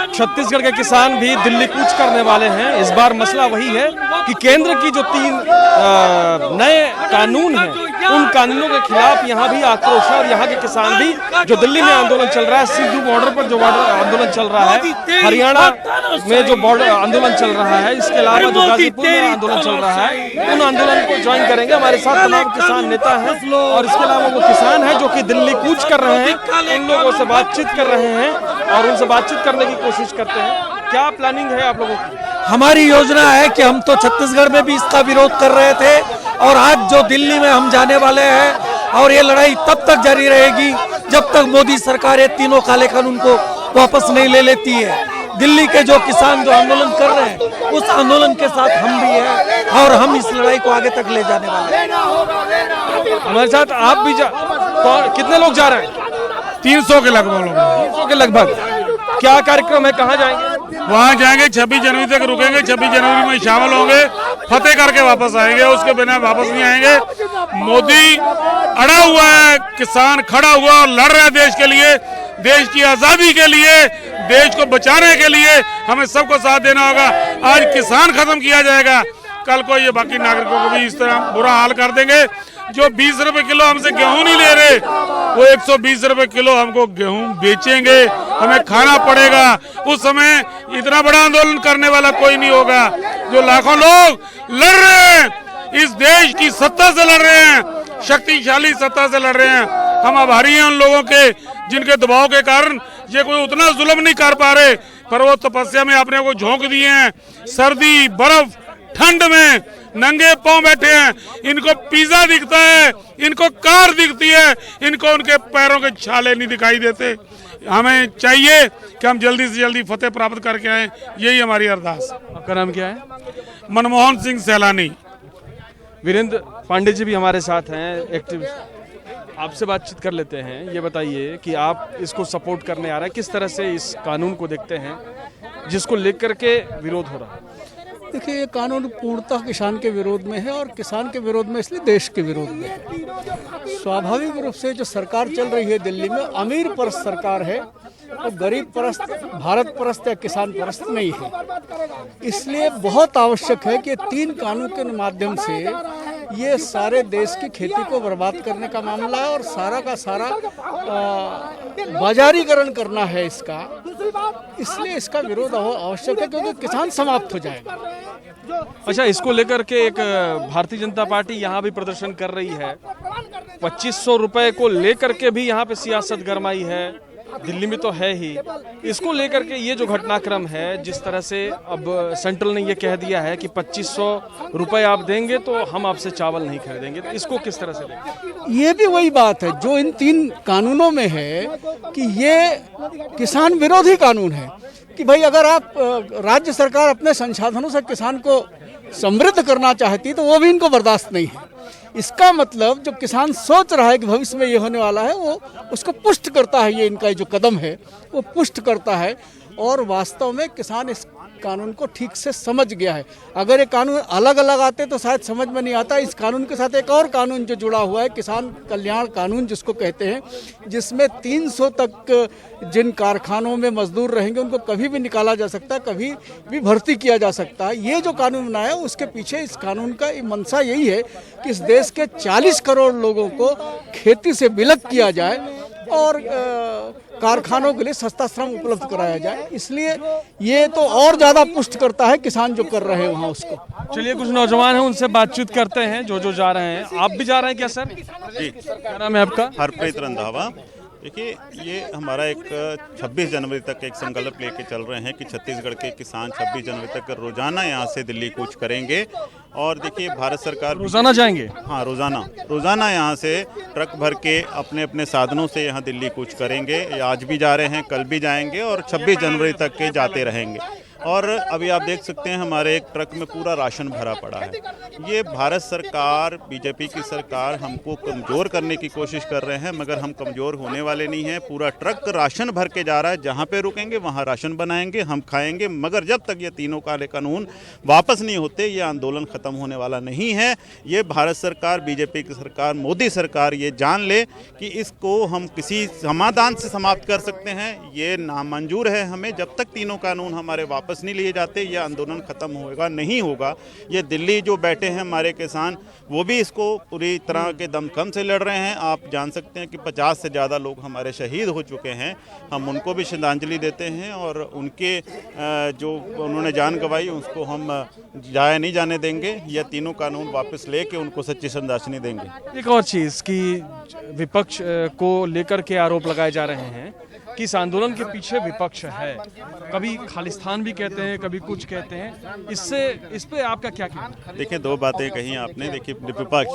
छत्तीसगढ़ के किसान भी दिल्ली कूच करने वाले हैं। इस बार मसला वही है कि केंद्र की जो 3 नए कानून हैं, उन कानूनों के खिलाफ यहाँ भी आक्रोश है। और यहाँ के किसान भी, जो दिल्ली में आंदोलन चल रहा है, सिद्धू बॉर्डर पर जो आंदोलन चल रहा है, हरियाणा में जो बॉर्डर आंदोलन चल रहा है, इसके अलावा जो गाजीपुर में आंदोलन चल रहा है, उन आंदोलन को ज्वाइन करेंगे। हमारे साथ तमाम किसान नेता हैं और इसके अलावा वो किसान हैं जो कि दिल्ली कूच कर रहे हैं, उन लोगों से बातचीत कर रहे हैं और उनसे बातचीत करने की कोशिश करते हैं। क्या प्लानिंग है आप लोगों की? हमारी योजना है कि हम तो छत्तीसगढ़ में भी इसका विरोध कर रहे थे और आज जो दिल्ली में हम जाने वाले हैं, और ये लड़ाई तब तक जारी रहेगी जब तक मोदी सरकार ये तीनों काले कानून को वापस नहीं ले लेती है। दिल्ली के जो किसान जो आंदोलन कर रहे हैं, उस आंदोलन के साथ हम भी हैं और हम इस लड़ाई को आगे तक ले जाने वाले हैं। हमारे साथ आप भी कितने लोग जा रहे हैं? 300 के लगभग लोग। 300 के लगभग। क्या कार्यक्रम है, कहाँ जाएंगे? वहाँ जाएंगे, 26 जनवरी तक रुकेंगे, 26 जनवरी में शामिल होंगे, फतेह करके वापस आएंगे, उसके बिना वापस नहीं आएंगे। मोदी अड़ा हुआ है, किसान खड़ा हुआ और लड़ रहा है देश के लिए, देश की आजादी के लिए, देश को बचाने के लिए। हमें सबको साथ देना होगा। आज किसान खत्म किया जाएगा, कल को ये बाकी नागरिकों को भी इस तरह बुरा हाल कर देंगे। जो 20 रुपए किलो हमसे गेहूं नहीं ले रहे, वो 120 रुपए किलो हमको गेहूं बेचेंगे, हमें खाना पड़ेगा। उस समय इतना बड़ा आंदोलन करने वाला कोई नहीं होगा। जो लाखों लोग लड़ रहे हैं, इस देश की सत्ता से लड़ रहे हैं, शक्तिशाली सत्ता से लड़ रहे हैं। हम आभारी हैं उन लोगों के जिनके दबाव के कारण ये कोई उतना जुल्म नहीं कर पा रहे, पर वो तपस्या में अपने को झोंक दिए हैं। सर्दी, बर्फ, ठंड में नंगे पांव बैठे हैं। इनको पिज्जा दिखता है, इनको कार दिखती है, इनको उनके पैरों के छाले नहीं दिखाई देते। हमें चाहिए कि हम जल्दी से जल्दी फतेह प्राप्त करके आए, यही हमारी अरदास। आपका नाम क्या है? मनमोहन सिंह सैलानी। वीरेंद्र पांडे जी भी हमारे साथ हैं, एक्टिविस्ट। आपसे बातचीत कर लेते हैं। ये बताइए कि आप इसको सपोर्ट करने आ रहे हैं, किस तरह से इस कानून को देखते हैं जिसको लेकर के विरोध हो रहा है? देखिए, ये कानून पूर्णतः किसान के विरोध में है और किसान के विरोध में इसलिए देश के विरोध में है। स्वाभाविक रूप से जो सरकार चल रही है दिल्ली में, अमीर परस्त सरकार है, तो गरीब परस्त, भारत परस्त या किसान परस्त नहीं है। इसलिए बहुत आवश्यक है कि 3 कानून के माध्यम से ये सारे देश की खेती को बर्बाद करने का मामला है और सारा का सारा बाजारीकरण करना है इसका। इसलिए इसका विरोध आवश्यक है क्योंकि किसान समाप्त हो जाएगा। अच्छा, इसको लेकर के एक भारतीय जनता पार्टी यहाँ भी प्रदर्शन कर रही है। 2500 रुपए को लेकर के भी यहाँ पे सियासत गरमाई है, दिल्ली में तो है ही। इसको लेकर के ये जो घटनाक्रम है, जिस तरह से अब सेंट्रल ने ये कह दिया है कि 2500 रुपए आप देंगे तो हम आपसे चावल नहीं खरीदेंगे, तो इसको किस तरह से देंगे? ये भी वही बात है जो इन 3 कानूनों में है कि ये किसान विरोधी कानून है कि भाई अगर आप राज्य सरकार अपने संसाधनों से किसान को समृद्ध करना चाहती तो वो भी इनको बर्दाश्त नहीं है। इसका मतलब जो किसान सोच रहा है कि भविष्य में ये होने वाला है, वो उसको पुष्ट करता है। ये इनका जो कदम है वो पुष्ट करता है और वास्तव में किसान इस कानून को ठीक से समझ गया है। अगर ये कानून अलग अलग आते तो शायद समझ में नहीं आता। इस कानून के साथ एक और कानून जो जुड़ा हुआ है, किसान कल्याण कानून जिसको कहते हैं, जिसमें 300 तक जिन कारखानों में मजदूर रहेंगे उनको कभी भी निकाला जा सकता है, कभी भी भर्ती किया जा सकता है। ये जो कानून बनाया उसके पीछे इस कानून का मंशा यही है कि इस देश के 40 करोड़ लोगों को खेती से विलग किया जाए और कारखानों के लिए सस्ता श्रम उपलब्ध कराया जाए। इसलिए ये तो और ज्यादा पुष्ट करता है किसान जो कर रहे हैं वहाँ उसको। चलिए, कुछ नौजवान हैं, उनसे बातचीत करते हैं जो जा रहे हैं। आप भी जा रहे हैं क्या सर? जी, क्या नाम है आपका? हरप्रीत रंधावा। देखिए, ये हमारा एक 26 जनवरी तक एक संकल्प लेके चल रहे हैं कि छत्तीसगढ़ के किसान 26 जनवरी तक रोजाना यहाँ से दिल्ली कूच करेंगे। और देखिए, भारत सरकार रोजाना जाएंगे? हाँ, रोजाना यहाँ से ट्रक भर के अपने अपने साधनों से यहाँ दिल्ली कूच करेंगे। आज भी जा रहे हैं, कल भी जाएंगे और 26 जनवरी तक के जाते रहेंगे। और अभी आप देख सकते हैं हमारे एक ट्रक में पूरा राशन भरा पड़ा है। ये भारत सरकार, बीजेपी की सरकार हमको कमज़ोर करने की कोशिश कर रहे हैं, मगर हम कमज़ोर होने वाले नहीं हैं। पूरा ट्रक राशन भर के जा रहा है, जहाँ पे रुकेंगे वहाँ राशन बनाएंगे, हम खाएंगे, मगर जब तक ये तीनों काले कानून वापस नहीं होते ये आंदोलन ख़त्म होने वाला नहीं है। ये भारत सरकार, बीजेपी की सरकार, मोदी सरकार ये जान ले कि इसको हम किसी समाधान से समाप्त कर सकते हैं। ये नामंजूर है हमें। जब तक तीनों कानून हमारे वापस नहीं लिए जाते ये आंदोलन ख़त्म होगा नहीं होगा। ये दिल्ली जो बैठे हैं हमारे किसान, वो भी इसको पूरी तरह के दमखम से लड़ रहे हैं। आप जान सकते हैं कि 50 से ज़्यादा लोग हमारे शहीद हो चुके हैं। हम उनको भी श्रद्धांजलि देते हैं और उनके जो उन्होंने जान गंवाई उसको हम जाया नहीं जाने देंगे। यह तीनों कानून वापस लेके उनको सच्ची श्रद्धांजलि देंगे। एक और चीज़ कि विपक्ष को लेकर के आरोप लगाए जा रहे हैं कि इस आंदोलन के पीछे विपक्ष है, कभी खालिस्तान भी कहते हैं, कभी कुछ कहते हैं। इस पे आपका क्या कहना है? देखिए, दो बातें कही आपने। देखिए,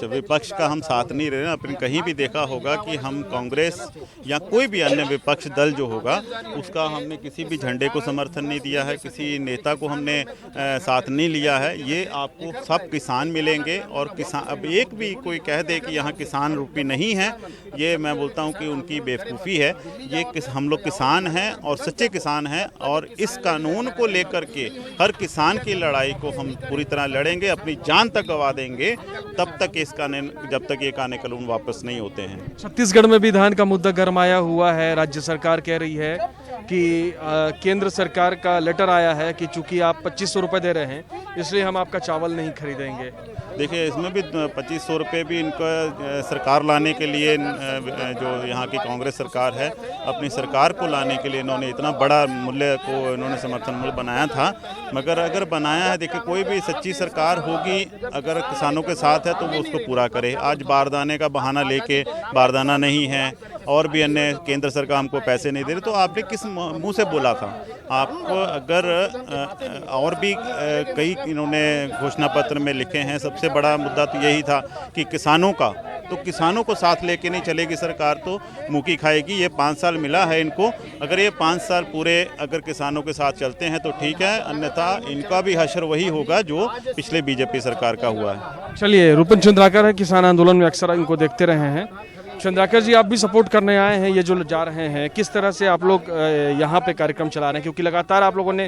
विपक्ष का हम साथ नहीं रहे। आपने कहीं भी देखा होगा कि हम कांग्रेस या कोई भी अन्य विपक्ष दल जो होगा उसका हमने किसी भी झंडे को समर्थन नहीं दिया है, किसी नेता को हमने साथ नहीं लिया है। ये आपको सब किसान मिलेंगे और किसान, अब एक भी कोई कह दे कि यहाँ किसान रूपी नहीं है, ये मैं बोलता हूँ कि उनकी बेवकूफ़ी है। ये हम लोग किसान हैं और सच्चे किसान हैं और इस कानून को लेकर के हर किसान की लड़ाई को हम पूरी तरह लड़ेंगे, अपनी जान तक गवा देंगे तब तक इस कानून, जब तक ये कानून वापस नहीं होते हैं। छत्तीसगढ़ में भी धान का मुद्दा गरमाया हुआ है। राज्य सरकार कह रही है कि केंद्र सरकार का लेटर आया है कि चूंकि आप 2500 रुपये दे रहे हैं इसलिए हम आपका चावल नहीं खरीदेंगे। देखिए, इसमें भी 2500 रुपये भी इनका सरकार लाने के लिए, जो यहाँ की कांग्रेस सरकार है, अपनी सरकार को लाने के लिए इन्होंने इतना बड़ा मूल्य को इन्होंने समर्थन मूल्य बनाया था। मगर अगर बनाया है, देखिए कोई भी सच्ची सरकार होगी अगर किसानों के साथ है तो वो उसको पूरा करे। आज बारदाने का बहाना लेके बारदाना नहीं है और भी अन्य केंद्र सरकार हमको पैसे नहीं दे रही, तो आपने किस मुंह से बोला था? आपको अगर और भी कई इन्होंने घोषणा पत्र में लिखे हैं, सबसे बड़ा मुद्दा तो यही था कि किसानों का, तो किसानों को साथ लेके नहीं चलेगी सरकार तो मुँह खाएगी। ये 5 साल मिला है इनको, अगर ये 5 साल पूरे अगर किसानों के साथ चलते हैं तो ठीक है, अन्यथा इनका भी हशर वही होगा जो पिछले बीजेपी सरकार का हुआ है। चलिए, रूपन चंद्राकर है, किसान आंदोलन में अक्सर इनको देखते रहे हैं। चंद्राकर जी, आप भी सपोर्ट करने आए हैं, ये जो जा रहे हैं, किस तरह से आप लोग यहाँ पे कार्यक्रम चला रहे हैं? क्योंकि लगातार आप लोगों ने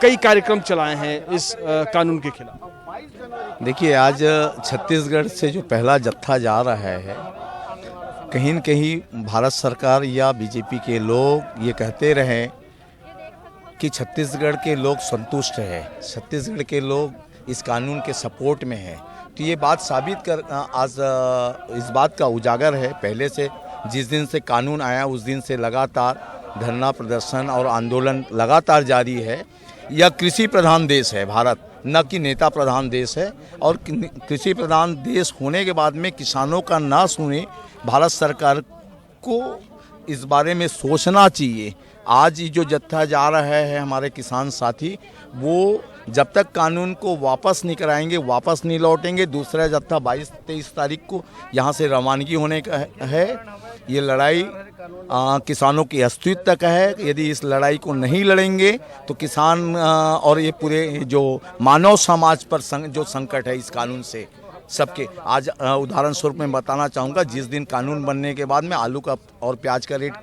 कई कार्यक्रम चलाए हैं इस कानून के खिलाफ। देखिए, आज छत्तीसगढ़ से जो पहला जत्था जा रहा है, कहीं न कहीं भारत सरकार या बीजेपी के लोग ये कहते रहे कि छत्तीसगढ़ के लोग संतुष्ट हैं, छत्तीसगढ़ के लोग इस कानून के सपोर्ट में हैं। तो ये बात साबित कर आज इस बात का उजागर है। पहले से जिस दिन से कानून आया उस दिन से लगातार धरना प्रदर्शन और आंदोलन लगातार जारी है। यह कृषि प्रधान देश है भारत, न कि नेता प्रधान देश है। और कृषि प्रधान देश होने के बाद में किसानों का ना सुने भारत सरकार को इस बारे में सोचना चाहिए। आज जो जत्था जा रहा है हमारे किसान साथी, वो जब तक कानून को वापस नहीं कराएंगे वापस नहीं लौटेंगे। दूसरा जत्था 22-23 तारीख को यहाँ से रवानगी होने का है। ये लड़ाई किसानों के अस्तित्व तक है। यदि इस लड़ाई को नहीं लड़ेंगे तो किसान और ये पूरे जो मानव समाज पर जो संकट है इस कानून से सबके, आज उदाहरण स्वरूप मैं बताना चाहूँगा, जिस दिन कानून बनने के बाद में आलू का और प्याज का रेट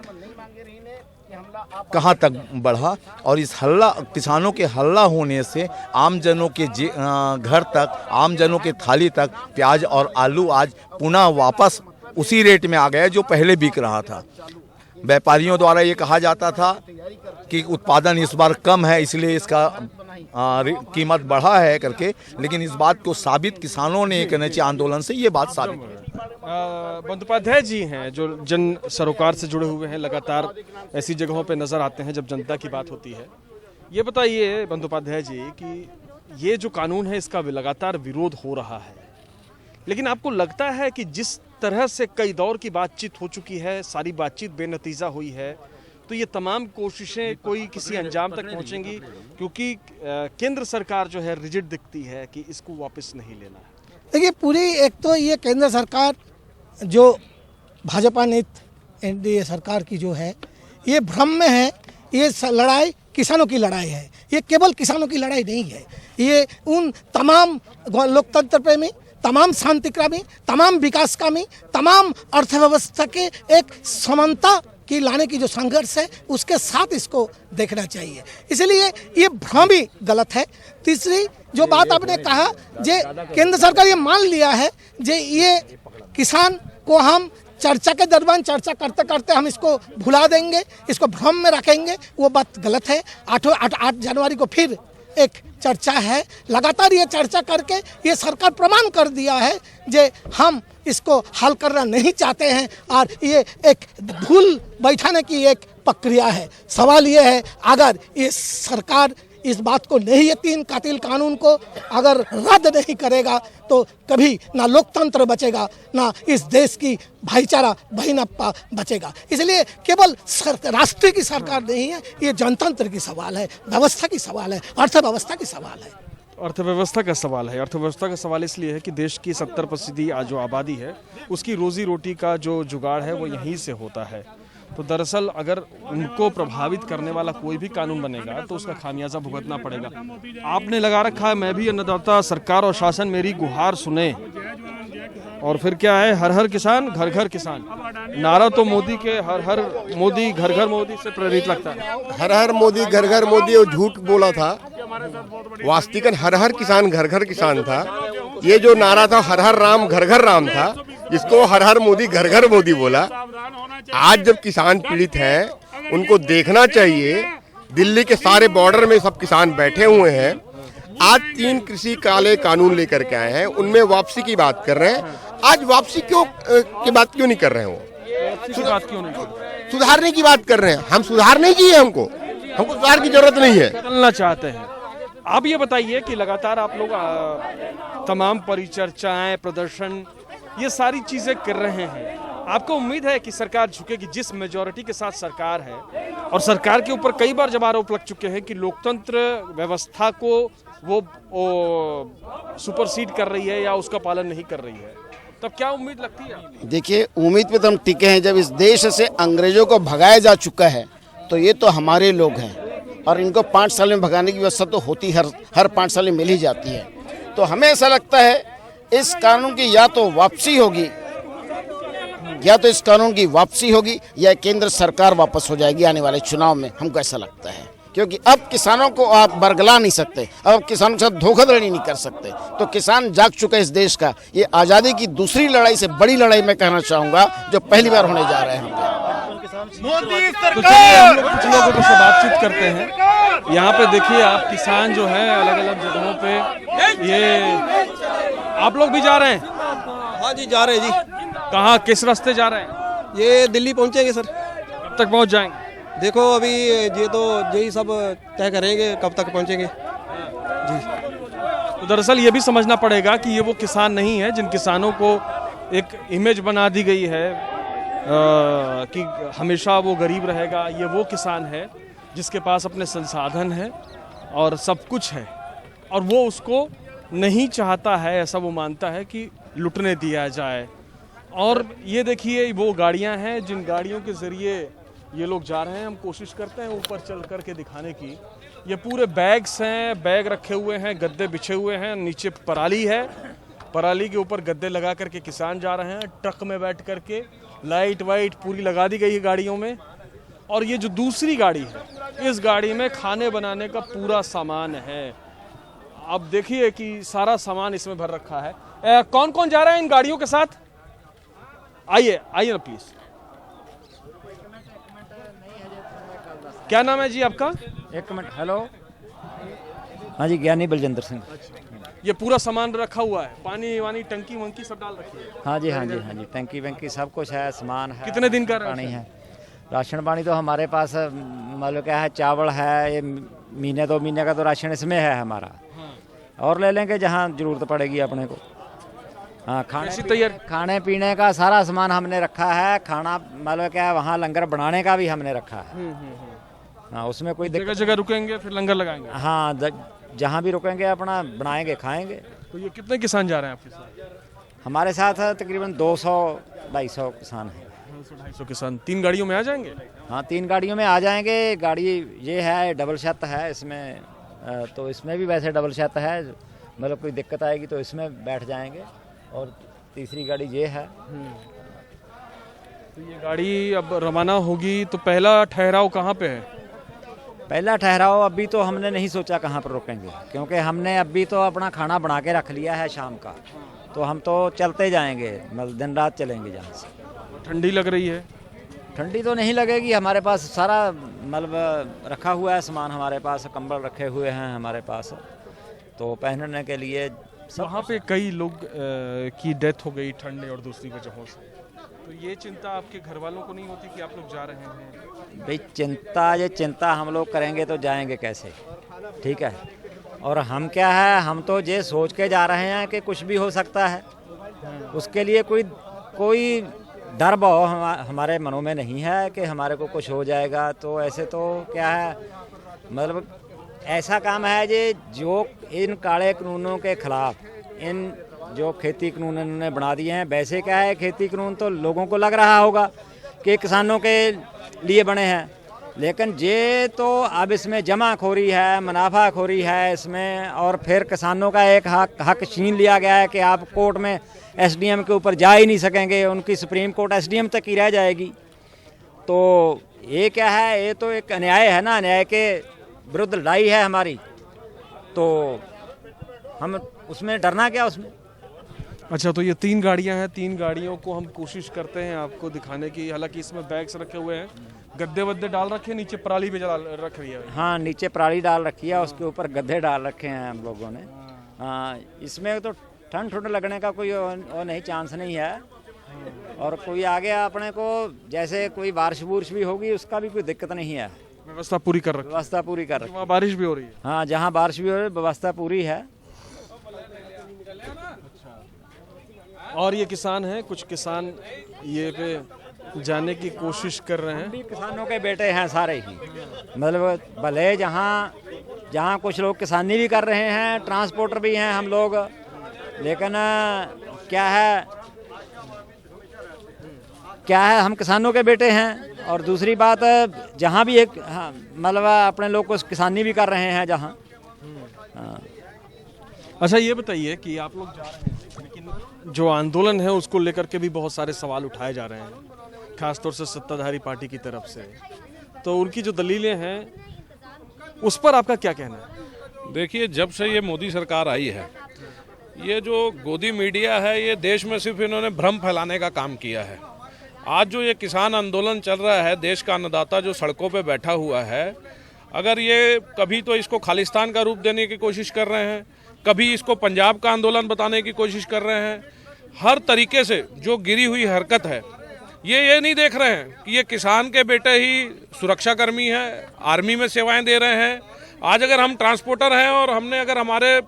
कहाँ तक बढ़ा और इस हल्ला, किसानों के हल्ला होने से आम जनों के घर तक, आम जनों के थाली तक प्याज और आलू आज पुनः वापस उसी रेट में आ गया जो पहले बिक रहा था। व्यापारियों द्वारा ये कहा जाता था कि उत्पादन इस बार कम है इसलिए इसका कीमत बढ़ा है करके, लेकिन इस बात को साबित किसानों ने करने चाहिए आंदोलन से, ये बात साबित है। बंदोपाध्याय जी हैं जो जन सरोकार से जुड़े हुए हैं, लगातार ऐसी जगहों पे नजर आते हैं जब जनता की बात होती है। ये बताइए बंदोपाध्याय जी कि ये जो कानून है इसका लगातार विरोध हो रहा है, लेकिन आपको लगता है कि जिस तरह से कई दौर की बातचीत हो चुकी है, सारी बातचीत बेनतीजा हुई है, तो ये तमाम कोशिशें कोई किसी अंजाम तक पहुंचेंगी? क्योंकि केंद्र सरकार जो है रिजिड दिखती है कि इसको वापस नहीं लेना है। देखिए, पूरी एक तो ये केंद्र सरकार जो भाजपा नेत एनडीए सरकार की जो है, ये भ्रम में है। ये लड़ाई किसानों की लड़ाई है। ये केवल किसानों की लड़ाई नहीं है, ये उन तमाम लोकतंत्र प्रेमी, तमाम शांतिकामी, तमाम विकासकामी, तमाम अर्थव्यवस्था के एक समानता की लाने की जो संघर्ष है उसके साथ इसको देखना चाहिए। इसलिए ये भ्रम भी गलत है। तीसरी जो बात आपने कहा, जे केंद्र सरकार ये मान लिया है जे ये किसान को हम चर्चा के दरमियान चर्चा करते करते हम इसको भुला देंगे, इसको भ्रम में रखेंगे, वो बात गलत है। 8 जनवरी को फिर एक चर्चा है, लगातार ये चर्चा करके ये सरकार प्रमाण कर दिया है जे हम इसको हल करना नहीं चाहते हैं और ये एक भूल बैठाने की एक प्रक्रिया है। सवाल ये है, अगर ये सरकार इस बात को नहीं, ये 3 कातिल कानून को अगर रद्द नहीं करेगा तो कभी ना लोकतंत्र बचेगा, ना इस देश की भाईचारा बहिनप्पा बचेगा। इसलिए केवल राष्ट्र की सरकार नहीं है, ये जनतंत्र की सवाल है, व्यवस्था की सवाल है, अर्थव्यवस्था की सवाल है। अर्थव्यवस्था का सवाल है। अर्थव्यवस्था का सवाल इसलिए है कि देश की 70% जो आबादी है उसकी रोजी रोटी का जो जुगाड़ है वो यहीं से होता है। तो दरअसल अगर उनको प्रभावित करने वाला कोई भी कानून बनेगा तो उसका खामियाजा भुगतना पड़ेगा। आपने लगा रखा है मैं भी अन्नदाता, सरकार और शासन मेरी गुहार सुने, और फिर क्या है, हर हर किसान घर घर किसान। नारा तो मोदी के हर हर मोदी घर घर मोदी से प्रेरित लगता है। हर हर मोदी घर घर मोदी वो झूठ बोला था, वास्तविकन हर हर किसान घर घर किसान था। ये जो नारा था हर हर राम घर घर राम था, इसको हर हर मोदी घर घर मोदी बोला। आज जब किसान पीड़ित हैं उनको देखना चाहिए, दिल्ली के सारे बॉर्डर में सब किसान बैठे हुए हैं। आज 3 कृषि काले कानून लेकर के आए हैं, उनमें वापसी की बात कर रहे हैं। आज वापसी की बात क्यों नहीं कर रहे हैं? वो सुधारने की बात कर रहे हैं। हम सुधार नहीं किए, हमको सुधार की जरूरत नहीं है, बदलना चाहते हैं। आप ये बताइए कि लगातार आप लोग तमाम परिचर्चाएं, प्रदर्शन, ये सारी चीजें कर रहे हैं, आपको उम्मीद है कि सरकार झुकेगी? जिस मेजॉरिटी के साथ सरकार है और सरकार के ऊपर कई बार जब आरोप लग चुके हैं कि लोकतंत्र व्यवस्था को वो सुपरसीड कर रही है या उसका पालन नहीं कर रही है, तब क्या उम्मीद लगती है? देखिए, उम्मीद पे तो हम टिके हैं। जब इस देश से अंग्रेजों को भगाया जा चुका है तो ये तो हमारे लोग हैं और इनको 5 साल में भगाने की व्यवस्था तो होती हर 5 साल में मिल ही जाती है। तो हमें ऐसा लगता है इस कानून की या तो वापसी होगी, या तो इस कानून की वापसी होगी या केंद्र सरकार वापस हो जाएगी आने वाले चुनाव में, हमको ऐसा लगता है। क्योंकि अब किसानों को आप बरगला नहीं सकते, अब किसानों के साथ धोखाधड़ी नहीं कर सकते। तो किसान जाग चुका है इस देश का। ये आज़ादी की दूसरी लड़ाई से बड़ी लड़ाई मैं कहना चाहूँगा जो पहली बार होने जा रहे हैं। मोदी सरकार। कुछ लोगों से बातचीत करते हैं। यहाँ पे देखिए आप, किसान जो है अलग अलग जगहों पे, ये आप लोग भी जा रहे हैं? हाँ जी, जा रहे हैं जी। कहाँ, किस रास्ते जा रहे हैं? ये दिल्ली पहुंचेंगे सर। कब तक पहुंच जाएंगे? देखो अभी ये तो यही सब तय करेंगे कब तक पहुंचेंगे जी। तो दरअसल ये भी समझना पड़ेगा कि ये वो किसान नहीं है जिन किसानों को एक इमेज बना दी गई है कि हमेशा वो गरीब रहेगा। ये वो किसान है जिसके पास अपने संसाधन है और सब कुछ है, और वो उसको नहीं चाहता है, ऐसा वो मानता है कि लुटने दिया जाए। और ये देखिए वो गाड़ियां हैं जिन गाड़ियों के ज़रिए ये लोग जा रहे हैं। हम कोशिश करते हैं ऊपर चल कर के दिखाने की। ये पूरे बैग्स हैं, बैग रखे हुए हैं, गद्दे बिछे हुए हैं, नीचे पराली है, पराली के ऊपर गद्दे लगा करके किसान जा रहे हैं। ट्रक में बैठ करके लाइट वाइट पूरी लगा दी गई है गाड़ियों में। और ये जो दूसरी गाड़ी है, इस गाड़ी में खाने बनाने का पूरा सामान है। अब देखिए कि सारा सामान इसमें भर रखा है। कौन कौन जा रहा है इन गाड़ियों के साथ? आइए आइए ना प्लीज। क्या नाम है जी आपका? एक मिनट। हेलो, हाँ जी, ज्ञानी बलजिंदर सिंह। ये पूरा सामान रखा हुआ है, पानी वानी टंकी वंकी सब डाल रखी है? हाँ जी, हाँ जी, हाँ जी, टंकी वंकी सब कुछ है, सामान है। कितने दिन का पानी है? राशन पानी तो हमारे पास मतलब क्या है, चावल है, ये महीने 2 महीने का तो राशन इसमें है हमारा। और ले लेंगे जहाँ जरूरत पड़ेगी अपने को। हाँ, खाने पीने का सारा सामान हमने रखा है। खाना मतलब क्या है, वहाँ लंगर बनाने का भी हमने रखा है। हाँ, उसमें कोई जगह जगह रुकेंगे फिर लंगर लगाएंगे? हाँ, जहाँ भी रुकेंगे अपना बनाएंगे, खाएंगे। तो ये कितने किसान जा रहे हैं आपके साथ? हमारे साथ तकरीबन 200-250 किसान हैं। 250-250 किसान 3 गाड़ियों में आ जाएंगे? हाँ, 3 गाड़ियों में आ जाएंगे। गाड़ी ये है डबल छत है इसमें, तो इसमें भी वैसे डबल छत है, मतलब कोई दिक्कत आएगी तो इसमें बैठ जाएंगे। और तीसरी गाड़ी ये है। तो ये गाड़ी अब रवाना होगी तो पहला ठहराव कहाँ पे है? पहला ठहराव अभी तो हमने नहीं सोचा कहाँ पर रुकेंगे, क्योंकि हमने अभी तो अपना खाना बना के रख लिया है शाम का, तो हम तो चलते जाएंगे, मतलब दिन रात चलेंगे जहाँ से। ठंडी लग रही है? ठंडी तो नहीं लगेगी, हमारे पास सारा मतलब रखा हुआ है सामान, हमारे पास कंबल रखे हुए हैं हमारे पास, तो पहनने के लिए। वहाँ पे कई लोग की डेथ हो गई ठंड और दूसरी वजहों से, तो ये चिंता आपके घर वालों को नहीं होती कि आप लोग जा रहे हैं? भाई चिंता हम लोग करेंगे तो जाएंगे कैसे, ठीक है। और हम क्या है, हम तो ये सोच के जा रहे हैं कि कुछ भी हो सकता है, उसके लिए कोई डर भाव हमारे मनों में नहीं है कि हमारे को कुछ हो जाएगा। तो ऐसे तो क्या है, मतलब ऐसा काम है जो इन काले कानूनों के खिलाफ, इन जो खेती कानून इन्होंने बना दिए हैं, वैसे क्या है खेती कानून तो लोगों को लग रहा होगा कि किसानों के लिए बने हैं, लेकिन ये तो अब इसमें जमाखोरी है, मुनाफाखोरी है इसमें, और फिर किसानों का एक हक छीन लिया गया है कि आप कोर्ट में एसडीएम के ऊपर जा ही नहीं सकेंगे, उनकी सुप्रीम कोर्ट एसडीएम तक ही रह जाएगी। तो ये क्या है, ये तो एक अन्याय है ना, अन्याय के विरुद्ध लड़ाई है हमारी, तो हम उसमें डरना क्या उसमें। अच्छा, तो ये 3 गाड़ियां हैं, 3 गाड़ियों को हम कोशिश करते हैं आपको दिखाने की, हालांकि इसमें बैग्स रखे हुए हैं, गद्दे वद्दे डाल रखे हैं, नीचे पराली भी रख रही है। हाँ, नीचे पराली डाल रखी है, उसके ऊपर गद्दे डाल रखे हैं हम लोगों ने। हाँ, इसमें तो ठंड लगने का कोई वो नहीं, चांस नहीं है। और कोई आ गया अपने को, जैसे कोई बारिश भी होगी उसका भी कोई दिक्कत नहीं है, व्यवस्था पूरी कर रखी है। व्यवस्था पूरी कर रखी है। वहाँ बारिश भी हो रही है? हाँ, जहाँ बारिश भी हो रही है व्यवस्था पूरी है। और ये किसान हैं, कुछ किसान ये पे जाने की कोशिश कर रहे हैं। किसानों के बेटे हैं सारे ही, मतलब भले जहाँ कुछ लोग किसानी भी कर रहे हैं, ट्रांसपोर्टर भी हैं हम लोग, लेकिन क्या है हम किसानों के बेटे हैं। और दूसरी बात, जहाँ भी एक मतलब अपने लोग को किसानी भी कर रहे हैं जहाँ। अच्छा, ये बताइए कि आप लोग जा रहे हैं, लेकिन जो आंदोलन है उसको लेकर के भी बहुत सारे सवाल उठाए जा रहे हैं, खासतौर से सत्ताधारी पार्टी की तरफ से, तो उनकी जो दलीलें हैं उस पर आपका क्या कहना है? देखिए, जब से ये मोदी सरकार आई है, ये जो गोदी मीडिया है, ये देश में सिर्फ इन्होंने भ्रम फैलाने का काम किया है। आज जो ये किसान आंदोलन चल रहा है, देश का अन्नदाता जो सड़कों पे बैठा हुआ है, अगर ये कभी तो इसको खालिस्तान का रूप देने की कोशिश कर रहे हैं, कभी इसको पंजाब का आंदोलन बताने की कोशिश कर रहे हैं, हर तरीके से जो गिरी हुई हरकत है, ये नहीं देख रहे हैं कि ये किसान के बेटे ही सुरक्षाकर्मी हैं, आर्मी में सेवाएं दे रहे हैं। आज अगर हम ट्रांसपोर्टर हैं और अगर हमारे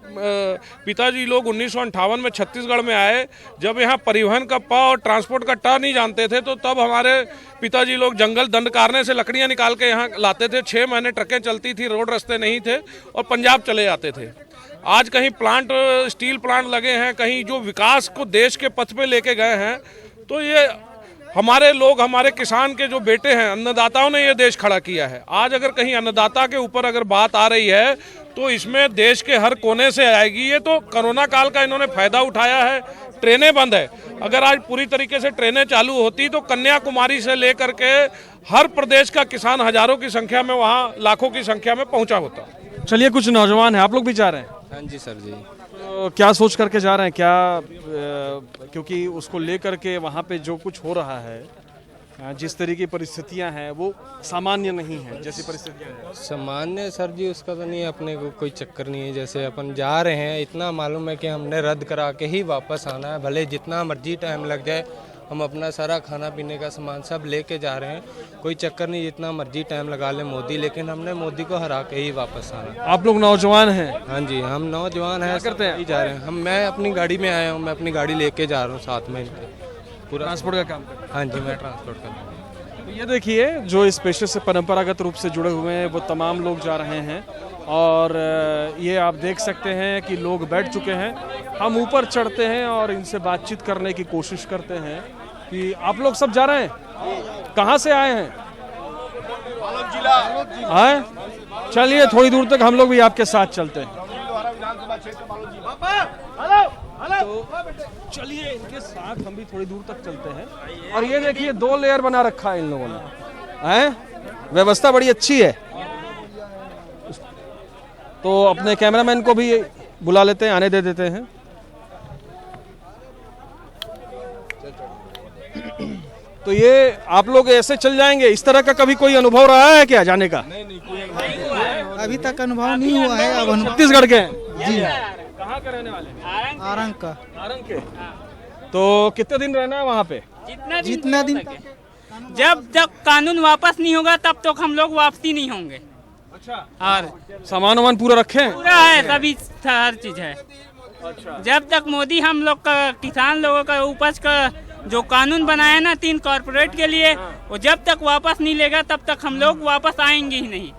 पिताजी लोग 1958 में छत्तीसगढ़ में आए, जब यहाँ परिवहन का प और ट्रांसपोर्ट का ट नहीं जानते थे, तो तब हमारे पिताजी लोग जंगल दंडकारने से लकड़ियाँ निकाल के यहाँ लाते थे। 6 महीने ट्रकें चलती थी, रोड रास्ते नहीं थे, और पंजाब चले जाते थे। आज कहीं प्लांट, स्टील प्लांट लगे हैं, कहीं जो विकास को देश के पथ पे लेके गए हैं, तो ये हमारे लोग, हमारे किसान के जो बेटे हैं, अन्नदाताओं ने ये देश खड़ा किया है। आज अगर कहीं अन्नदाता के ऊपर अगर बात आ रही है, तो इसमें देश के हर कोने से आएगी। ये तो कोरोना काल का इन्होंने फायदा उठाया है, ट्रेनें बंद है, अगर आज पूरी तरीके से ट्रेनें चालू होती तो कन्याकुमारी से लेकर के हर प्रदेश का किसान हजारों की संख्या में, वहाँ लाखों की संख्या में पहुँचा होता। चलिए, कुछ नौजवान हैं, आप लोग भी जा रहे हैं? हाँ जी सर जी। तो क्या सोच करके जा रहे हैं, क्या क्योंकि उसको लेकर के वहाँ पे जो कुछ हो रहा है, जिस तरह की परिस्थितियां हैं, वो सामान्य नहीं है जैसी परिस्थितियां हैं? सामान्य सर जी उसका तो नहीं, अपने को कोई चक्कर नहीं है। जैसे अपन जा रहे हैं, इतना मालूम है कि हमने रद्द करा के ही वापस आना है, भले जितना मर्जी टाइम लग जाए। हम अपना सारा खाना पीने का सामान सब लेके जा रहे हैं, कोई चक्कर नहीं, जितना मर्जी टाइम लगा ले मोदी, लेकिन हमने मोदी को हरा के ही वापस आना। आप लोग नौजवान हैं? हाँ जी, हम नौजवान हैं, करते हैं, जा रहे हैं। मैं अपनी गाड़ी में आया हूँ, मैं अपनी गाड़ी लेके जा रहा हूँ साथ में, पूरा ट्रांसपोर्ट का काम करते हैं? हाँ जी, मैं ट्रांसपोर्ट कर रहा हूँ। ये देखिए, जो इस पेशे से परंपरागत रूप से जुड़े हुए हैं वो तमाम लोग जा रहे हैं, और ये आप देख सकते हैं कि लोग बैठ चुके हैं। हम ऊपर चढ़ते हैं और इनसे बातचीत करने की कोशिश करते हैं कि आप लोग सब जा रहे हैं? कहाँ से आए हैं? आए? चलिए थोड़ी दूर तक हम लोग भी आपके साथ चलते हैं। तो चलिए इनके साथ हम भी थोड़ी दूर तक चलते हैं। और ये देखिए 2 लेयर बना रखा है इन लोगों ने, हैं? व्यवस्था बड़ी अच्छी है। तो अपने कैमरामैन को भी बुला लेते हैं, आने दे देते हैं। तो ये आप लोग ऐसे चल जाएंगे? इस तरह का कभी कोई अनुभव रहा है क्या जाने का? अभी तक अनुभव नहीं हुआ है। अब छत्तीसगढ़ के जी कहाँ के रहने वाले? आरंग का। आरंग के। तो कितने दिन रहना है वहाँ पे? जितना दिन जब तक कानून वापस नहीं होगा तब तक हम लोग वापसी नहीं होंगे। अच्छा। और सामान वामान पूरा रखे हैं? पूरा है, सभी हर चीज है। अच्छा। जब तक मोदी हम लोग का किसान लोगों का उपज का जो कानून बनाया ना 3 कॉर्पोरेट के लिए, वो जब तक वापस नहीं लेगा तब तक हम लोग वापस आएंगे ही नहीं।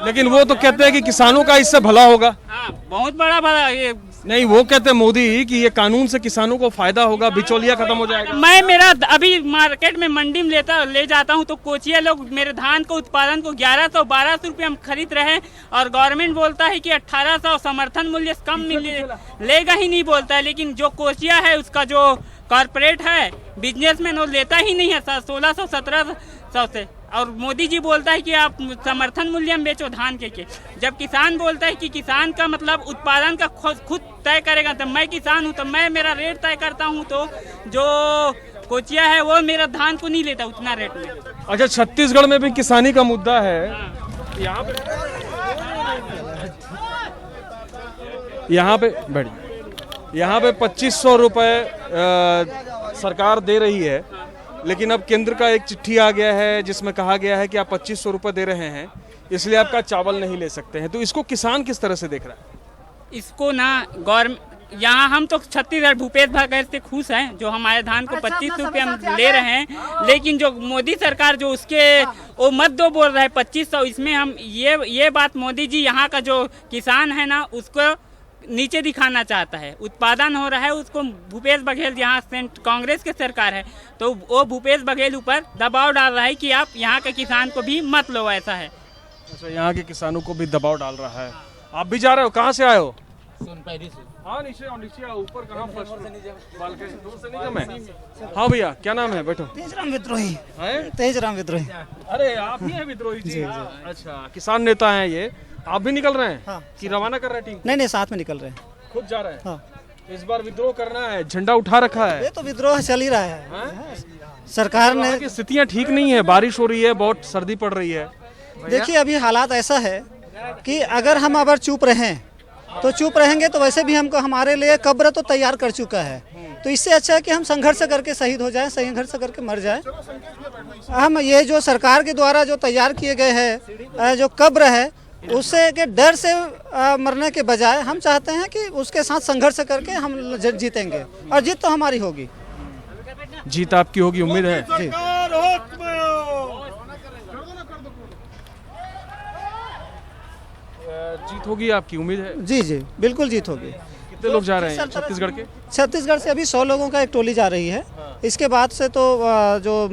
लेकिन वो तो कहते हैं कि किसानों का इससे भला होगा। हाँ, बहुत बड़ा भला ये नहीं, वो कहते हैं मोदी कि ये कानून से किसानों को फायदा होगा, बिचौलिया खत्म हो जाएगा। मैं मेरा अभी मार्केट में मंडी में ले जाता हूँ तो कोचिया लोग मेरे धान को उत्पादन को 1100-1200 रुपये हम खरीद रहे हैं और गवर्नमेंट बोलता है कि 1800 समर्थन मूल्य से कम लेगा ही नहीं बोलता है। लेकिन जो कोचिया है उसका जो कॉर्पोरेट है बिजनेसमैन वो लेता ही नहीं है 1600-1700 से। और मोदी जी बोलता है कि आप समर्थन मूल्य में बेचो धान के। जब किसान बोलता है कि किसान का मतलब उत्पादन का खुद तय करेगा, तो मैं किसान हूँ तो मैं मेरा रेट तय करता हूँ, तो जो कोचिया है वो मेरा धान को नहीं लेता उतना रेट में। अच्छा, छत्तीसगढ़ में भी किसानी का मुद्दा है। यहाँ पे 2500 रुपए सरकार दे रही है, लेकिन अब केंद्र का एक चिट्ठी आ गया है जिसमें कहा गया है कि आप 2500 रुपए दे रहे हैं, इसलिए आपका चावल नहीं ले सकते हैं। तो इसको किसान किस तरह से देख रहा है? इसको ना गवर्नमेंट यहाँ हम तो छत्तीसगढ़ भूपेश बघेल से खुश हैं, जो हमारे धान को 2500 रुपये हम ले रहे हैं। लेकिन जो मोदी सरकार जो उसके वो मत दो बोल रहा है 2500, इसमें हम ये बात मोदी जी यहाँ का जो किसान है ना उसको नीचे दिखाना चाहता है। उत्पादन हो रहा है उसको भूपेश बघेल, यहाँ कांग्रेस की सरकार है तो वो भूपेश बघेल ऊपर दबाव डाल रहा है कि आप यहाँ के किसान को भी मत लो, ऐसा है। अच्छा, यहाँ के किसानों को भी दबाव डाल रहा है। आप भी जा रहे हो? कहाँ से आए हो? हाँ, नीचे ऊपर कहाँ दूर से नहीं कम। हाँ भैया, क्या नाम है? बैठो। तेजराम विद्रोही। तेजराम विद्रोही। अरे आप ही हैं विद्रोही जी? अच्छा, किसान नेता हैं ये। आप भी निकल रहे हैं? हाँ। कि रवाना कर रहे हैं टीम? नहीं, साथ में निकल रहे हैं। खुद जा रहे हैं? हाँ। इस बार विद्रोह करना है, झंडा उठा रखा है। ये तो विद्रोह चल ही रहा है। सरकार ने स्थितियाँ ठीक नहीं है, बारिश हो रही है, बहुत सर्दी पड़ रही है। देखिए अभी हालात ऐसा है कि अगर हम अगर चुप रहें तो चुप रहेंगे तो वैसे भी हमको हमारे लिए कब्र तो तैयार कर चुका है। तो इससे अच्छा है कि हम संघर्ष करके शहीद हो जाएं, संघर्ष करके मर जाएं। हम ये जो सरकार के द्वारा जो तैयार किए गए हैं जो कब्र है उससे के डर से मरने के बजाय हम चाहते हैं कि उसके साथ संघर्ष करके हम जीतेंगे और जीत तो हमारी होगी। जीत आपकी होगी, उम्मीद है जी। जीत होगी आपकी, उम्मीद है? जी जी बिल्कुल जीत होगी। कितने लोग जा रहे हैं छत्तीसगढ़ के? छत्तीसगढ़ से अभी 100 लोगों का एक टोली जा रही है। इसके बाद से तो जो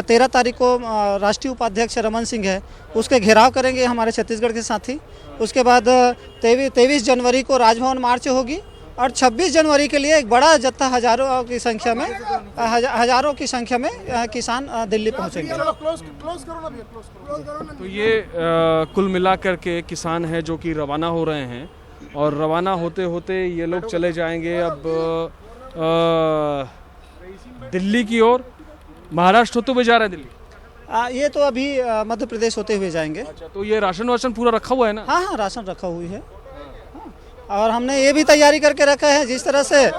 13 तारीख को राष्ट्रीय उपाध्यक्ष रमन सिंह है उसके घेराव करेंगे हमारे छत्तीसगढ़ के साथी। उसके बाद 23 जनवरी को राजभवन मार्च होगी और 26 जनवरी के लिए एक बड़ा जत्था हजारों की संख्या में किसान दिल्ली पहुंचेंगे। तो ये कुल मिलाकर के किसान हैं जो कि रवाना हो रहे हैं और रवाना होते होते ये लोग चले जाएंगे अब दिल्ली की ओर। महाराष्ट्र होते हुए जा रहे हैं दिल्ली? ये तो अभी मध्य प्रदेश होते हुए जाएंगे। अच्छा, तो ये राशन वाशन पूरा रखा हुआ है ना? हाँ, राशन रखा हुआ है। और हमने ये भी तैयारी करके रखा है जिस तरह से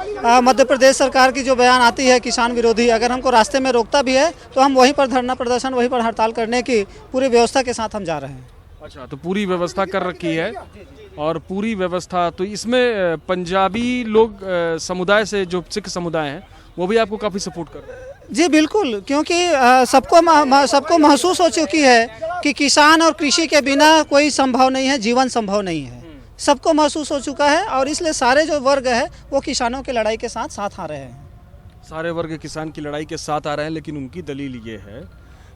मध्य प्रदेश सरकार की जो बयान आती है किसान विरोधी, अगर हमको रास्ते में रोकता भी है तो हम वहीं पर धरना प्रदर्शन, वहीं पर हड़ताल करने की पूरी व्यवस्था के साथ हम जा रहे हैं। अच्छा, तो पूरी व्यवस्था कर रखी है। और पूरी व्यवस्था तो इसमें पंजाबी लोग समुदाय से जो सिख समुदाय हैं वो भी आपको काफ़ी सपोर्ट कर रहे हैं? जी बिल्कुल, क्योंकि सबको महसूस हो चुकी है कि किसान और कृषि के बिना कोई संभव नहीं है, जीवन संभव नहीं है। सबको महसूस हो चुका है और इसलिए सारे जो वर्ग है वो किसानों की लड़ाई के साथ आ रहे हैं। सारे वर्ग किसान की लड़ाई के साथ आ रहे हैं, लेकिन उनकी दलील ये है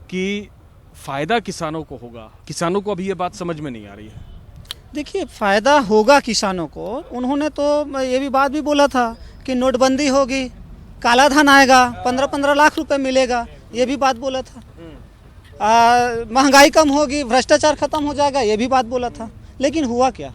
कि फायदा किसानों को होगा। किसानों को अभी ये बात समझ में नहीं आ रही है। देखिए, फ़ायदा होगा किसानों को। उन्होंने तो ये भी बात भी बोला था कि नोटबंदी होगी, काला धन आएगा, 15-15 लाख रुपए मिलेगा, ये भी बात बोला था। महंगाई कम होगी, भ्रष्टाचार खत्म हो जाएगा, ये भी बात बोला था। लेकिन हुआ क्या?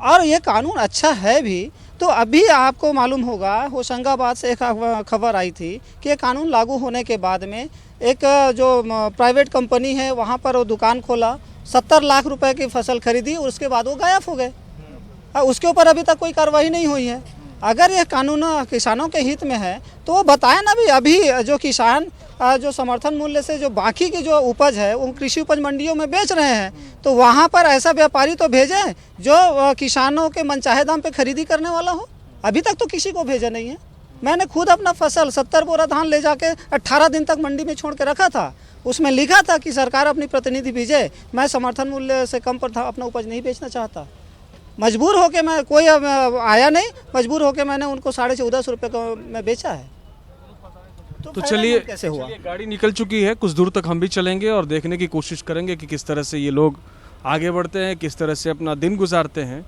और ये कानून अच्छा है भी तो अभी आपको मालूम होगा, होशंगाबाद से एक खबर आई थी कि ये कानून लागू होने के बाद में एक जो प्राइवेट कंपनी है वहाँ पर वो दुकान खोला, 70 लाख रुपए की फसल खरीदी और उसके बाद वो गायब हो गए। उसके ऊपर अभी तक कोई कार्रवाई नहीं हुई है। अगर यह कानून किसानों के हित में है तो वो बताएं ना भी। अभी जो किसान जो समर्थन मूल्य से जो बाकी की जो उपज है वो कृषि उपज मंडियों में बेच रहे हैं, तो वहाँ पर ऐसा व्यापारी तो भेजें जो किसानों के मनचाहे दाम पे खरीदी करने वाला हो। अभी तक तो किसी को भेजा नहीं है। मैंने खुद अपना फसल 70 बोरा धान ले जाके 18 दिन तक मंडी में छोड़ के रखा था। उसमें लिखा था कि सरकार अपनी प्रतिनिधि भेजे, मैं समर्थन मूल्य से कम पर अपना उपज नहीं बेचना चाहता। मजबूर होके मैं, कोई आया नहीं, मजबूर होके मैंने उनको 1450 रुपये को मैं बेचा है। तो चलिए, कैसे हुआ? गाड़ी निकल चुकी है, कुछ दूर तक हम भी चलेंगे और देखने की कोशिश करेंगे कि किस तरह से ये लोग आगे बढ़ते हैं, किस तरह से अपना दिन गुजारते हैं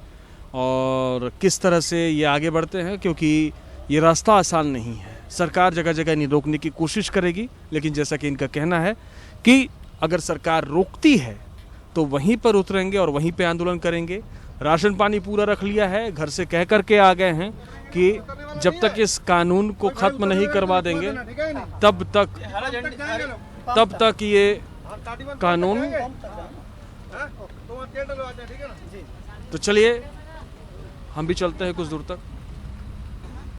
और किस तरह से ये आगे बढ़ते हैं, क्योंकि ये रास्ता आसान नहीं है। सरकार जगह जगह इन्हें रोकने की कोशिश करेगी, लेकिन जैसा कि इनका कहना है कि अगर सरकार रोकती है तो वहीं पर उतरेंगे और वहीं पे आंदोलन करेंगे। राशन पानी पूरा रख लिया है, घर से कह करके आ गए हैं कि जब तक इस कानून को खत्म नहीं करवा देंगे तब तक ये कानून। तो चलिए हम भी चलते हैं कुछ दूर तक।